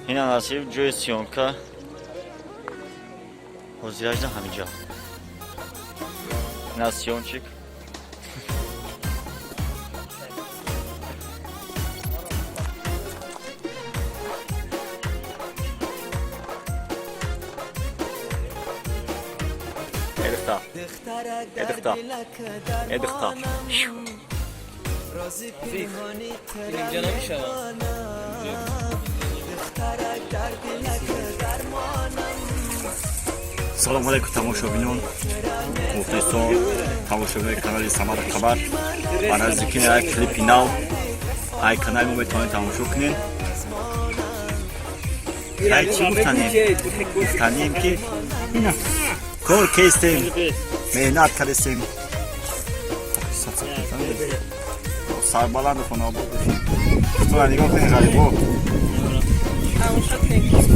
این نصیب جوی سیونکا حضیرجده همینجا این از سیونچیک ادختا اینجا نمیشه سلام علیکم تماشابینان مخلصان تماشابین کانال سمر خبر با نزدیکی یک کلیپی نو ای کانال ما میتونید تماشا کنین ای چی گفتنیم که کار کستیم مهنت کردیم سربلند خونه بود تو را نگاه کنید غریبا تماشا کنید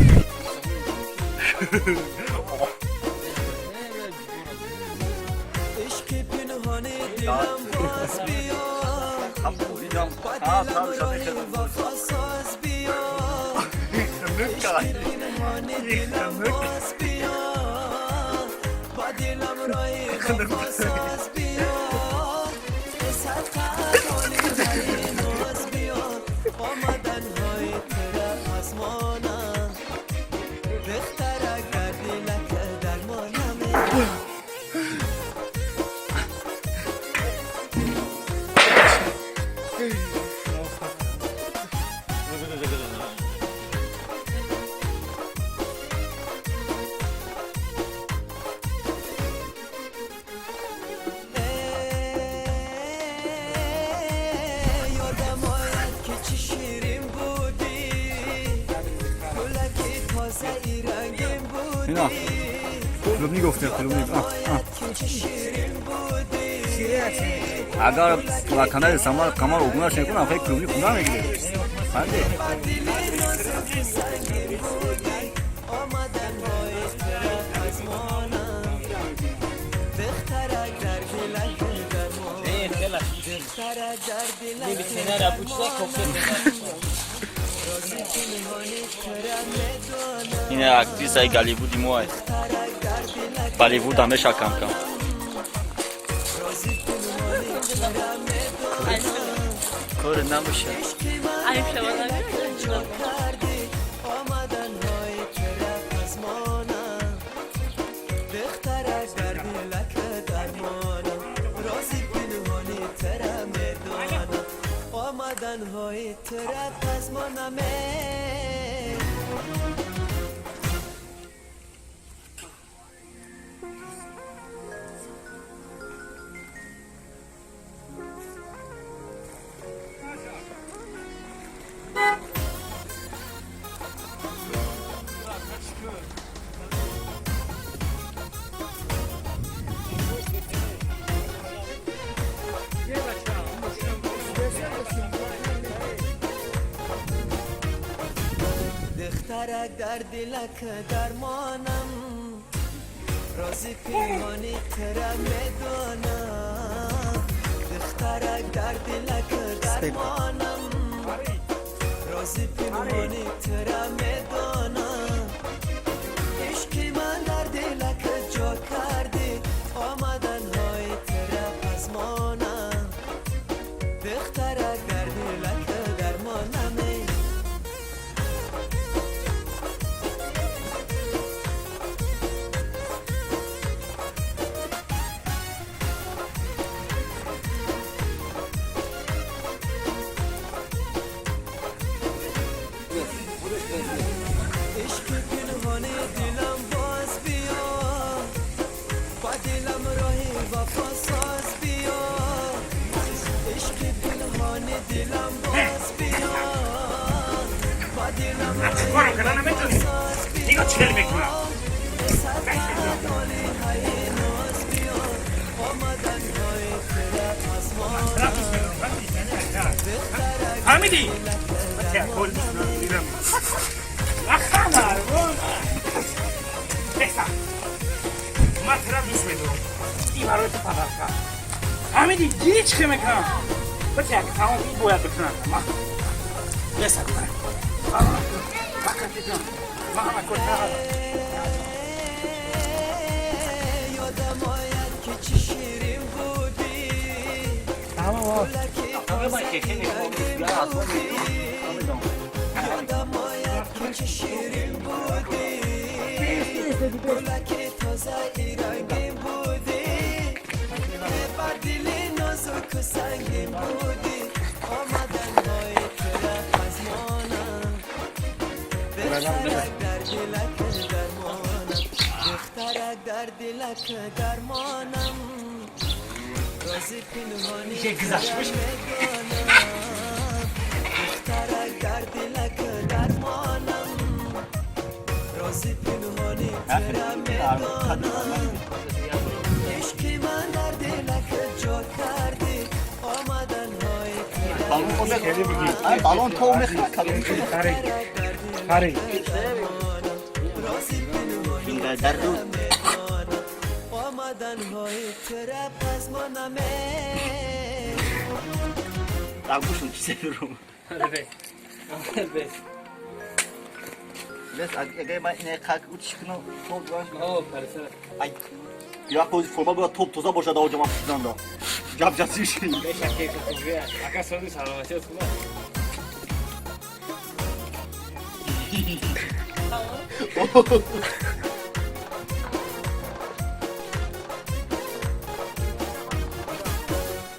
اینا کلوبنی گفته کلوبنی اگر با کانال سمر کمال اوگناش نکنم فکر کلوبنی خونده میگیره بنده این اکتریس های گالیوودی موه بالیوود همیشه کم کم کار نباشه عیب شما نمیشه های طرف از ما نمه دخترک در دلک درمانم رازی پیمانی ترم میدونم دخترک در دلک درمانم رازی پیمانی ترم میدونم عشقی من در دلک جا کردی آمدن های طرف از مانم دخترک در دلک درمانم کارو کردن نمیتونی دیگه چل میکنم حمیدی کل میرم اخبار بسا ما ترا دوست میدونم این برای تو فقط حمیدی دیدی چه میکنم بچه تمام این باید بتونم یه سر کنم فقط دیدم ما همه کن یادم آید که چی شیرین بودی گلکی تازه رنگین بودی یادم آید که چی شیرین بودی گلکی تازه رنگین بودی بر دلی نازک و سنگین بودی آمدن های طرف از مانم بخترک در دلک درمانم بخترک در دلک درمانم رازی پنهانی ترم میدانم بخترک در دلک درمانم رازی پنهانی ترم میدانم عشقی من در دلک جا کردی آمدن های ترم بالون تو میخواد کلون خری رازی پنهانی ترم میدانم آمدن های ترم از منمه Abi bu şunu seviyorum. Biz agay ben yine kalk uç çıkına top var. Ay. Ya koz forma böyle top toza boşadı hocam aslında da. Yapacağız bir şey. Acá son de salvación, ¿no?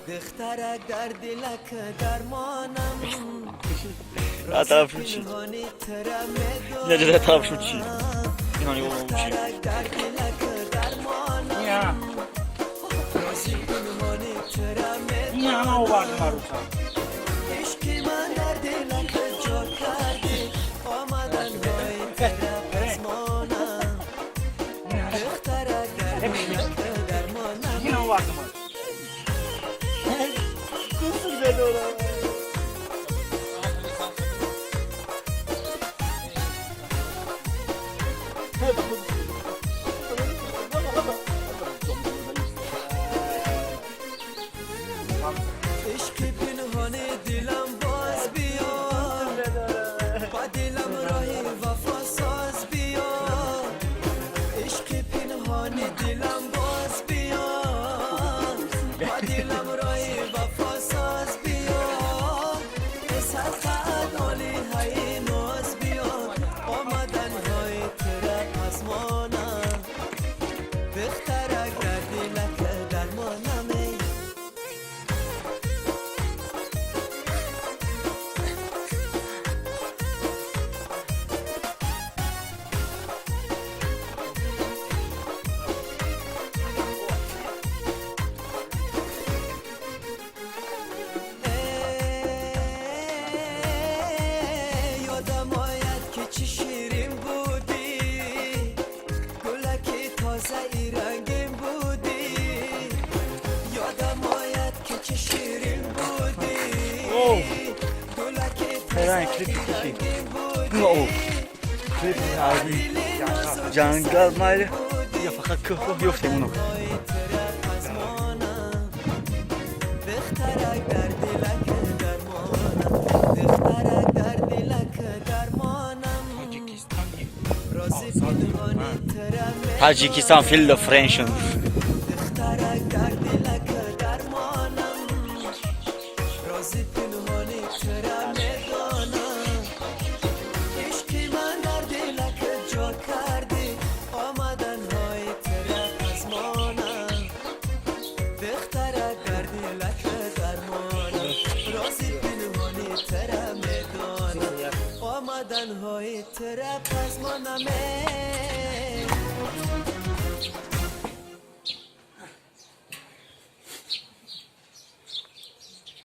دخترک در دلک درمانم Ya tarafım için. پنهانی ترم میدانم Ne de tarafım için. İnanıyor olduğum için. دخترک در دلک درمانم Ya, رازی پنهانی ترم niye ama o vardı Maruta? عشقی من در دلک جا کردی آمدن های ترم از مانم دخترک در دلک درمانم Niye o vardı Maruta? Kusur beni oraya. عشقی پنهانی دلم باز بیا با دلم راهی وفا ساز بیا عشقی پنهانی دلم باز بیا با دلم راهی وفا ساز بیا اصحاب قد عالی های ناز بیا آمدن های طرف از مانم بخترک در دلک درمانمه یادم آید که چی شیرین بودی گلکی تازه رنگین بودی یادم آید که چی شیرین بودی گلکی تازه رنگین بودی Cangal mali. Ya fakat kıhlı yok senin o. بخترک در دلک درمانم بخترک در دلک درمانم رازی پنهانی ترم Tacikistan feel the French. بخترک در دلک درمانم رازی پنهانی ترم میدانم عشقی من در دلک جا کردی آمدن های ترم از مانم بخترک در دلک درمانم رازی پنهانی ترم میدانم آمدن های ترم از منمه